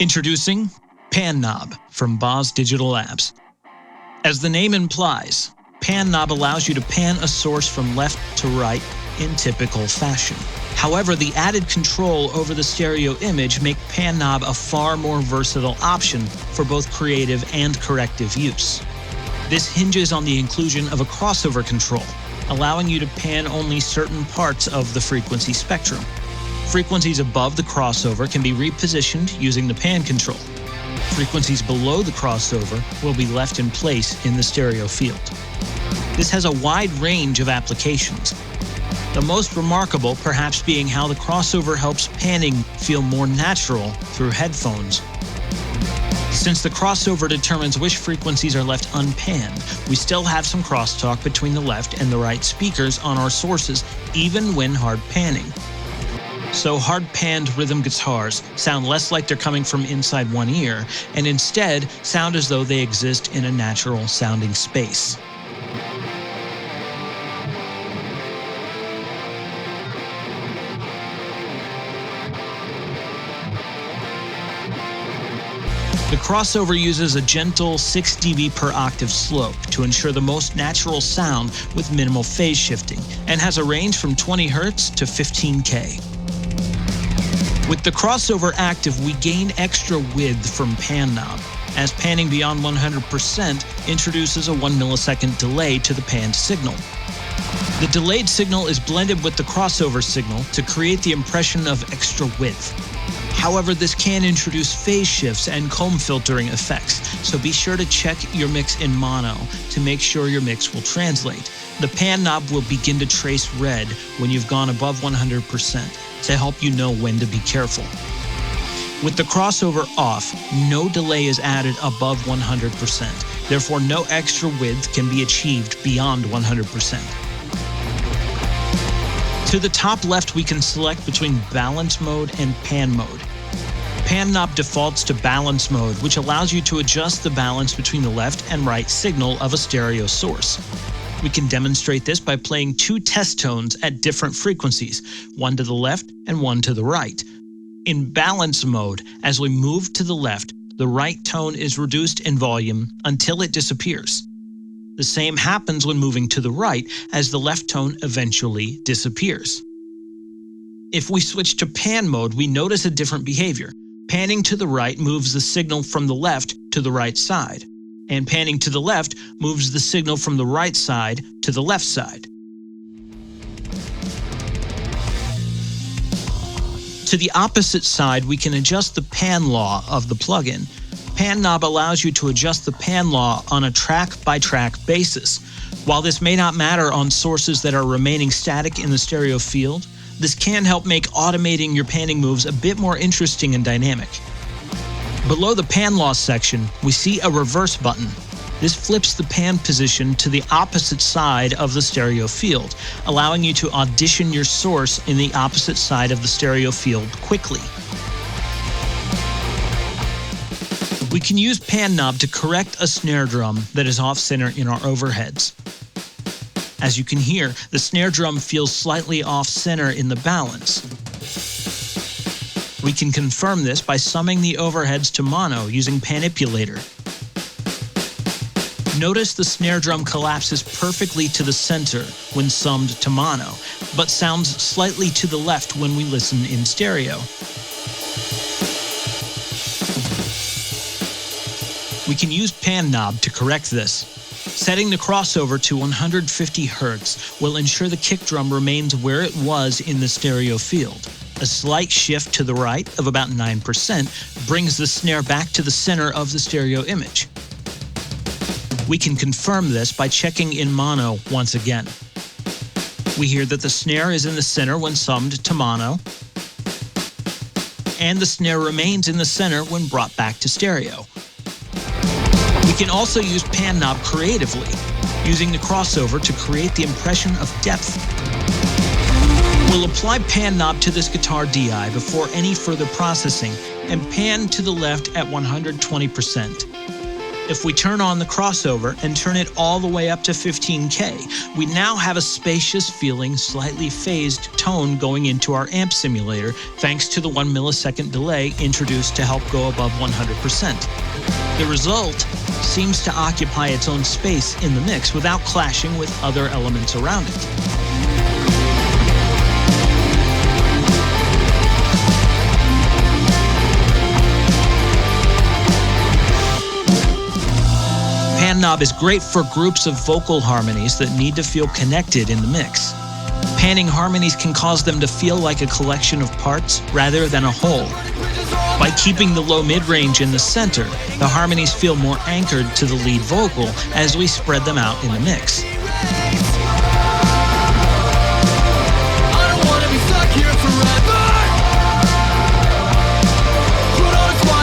Introducing Pan Knob from Boz Digital Labs. As the name implies, Pan Knob allows you to pan a source from left to right in typical fashion. However, the added control over the stereo image make Pan Knob a far more versatile option for both creative and corrective use. This hinges on the inclusion of a crossover control, allowing you to pan only certain parts of the frequency spectrum. Frequencies above the crossover can be repositioned using the pan control. Frequencies below the crossover will be left in place in the stereo field. This has a wide range of applications, the most remarkable perhaps being how the crossover helps panning feel more natural through headphones. Since the crossover determines which frequencies are left unpanned, we still have some crosstalk between the left and the right speakers on our sources, even when hard panning. So hard-panned rhythm guitars sound less like they're coming from inside one ear, and instead sound as though they exist in a natural-sounding space. The crossover uses a gentle 6 dB per octave slope to ensure the most natural sound with minimal phase shifting, and has a range from 20 Hz to 15K. With the crossover active, we gain extra width from Pan Knob, as panning beyond 100% introduces a 1 millisecond delay to the panned signal. The delayed signal is blended with the crossover signal to create the impression of extra width. However, this can introduce phase shifts and comb filtering effects, so be sure to check your mix in mono to make sure your mix will translate. The Pan Knob will begin to trace red when you've gone above 100% to help you know when to be careful. With the crossover off, no delay is added above 100%, therefore no extra width can be achieved beyond 100%. To the top left, we can select between balance mode and pan mode. Pan Knob defaults to balance mode, which allows you to adjust the balance between the left and right signal of a stereo source. We can demonstrate this by playing two test tones at different frequencies, one to the left and one to the right. In balance mode, as we move to the left, the right tone is reduced in volume until it disappears. The same happens when moving to the right, as the left tone eventually disappears. If we switch to pan mode, we notice a different behavior. Panning to the right moves the signal from the left to the right side, and panning to the left moves the signal from the right side to the left side. To the opposite side, we can adjust the pan law of the plugin. Pan Knob allows you to adjust the pan law on a track-by-track basis. While this may not matter on sources that are remaining static in the stereo field, this can help make automating your panning moves a bit more interesting and dynamic. Below the pan law section, we see a reverse button. This flips the pan position to the opposite side of the stereo field, allowing you to audition your source in the opposite side of the stereo field quickly. We can use Pan Knob to correct a snare drum that is off-center in our overheads. As you can hear, the snare drum feels slightly off-center in the balance. We can confirm this by summing the overheads to mono using Panipulator. Notice the snare drum collapses perfectly to the center when summed to mono, but sounds slightly to the left when we listen in stereo. We can use Pan Knob to correct this. Setting the crossover to 150 Hz will ensure the kick drum remains where it was in the stereo field. A slight shift to the right of about 9% brings the snare back to the center of the stereo image. We can confirm this by checking in mono once again. We hear that the snare is in the center when summed to mono, and the snare remains in the center when brought back to stereo. We can also use Pan Knob creatively, using the crossover to create the impression of depth. We'll apply Pan Knob to this guitar DI before any further processing and pan to the left at 120%. If we turn on the crossover and turn it all the way up to 15K, we now have a spacious feeling, slightly phased tone going into our amp simulator, thanks to the 1 millisecond delay introduced to help go above 100%. The result seems to occupy its own space in the mix without clashing with other elements around it. Pan knob is great for groups of vocal harmonies that need to feel connected in the mix. Panning harmonies can cause them to feel like a collection of parts rather than a whole. By keeping the low mid-range in the center, the harmonies feel more anchored to the lead vocal as we spread them out in the mix.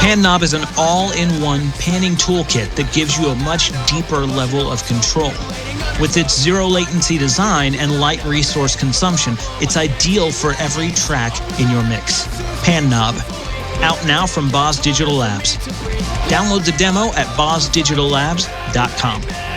Pan knob is an all-in-one panning toolkit that gives you a much deeper level of control. With its zero latency design and light resource consumption, it's ideal for every track in your mix. Pan knob, out now from Boz Digital Labs. Download the demo at bozdigitallabs.com.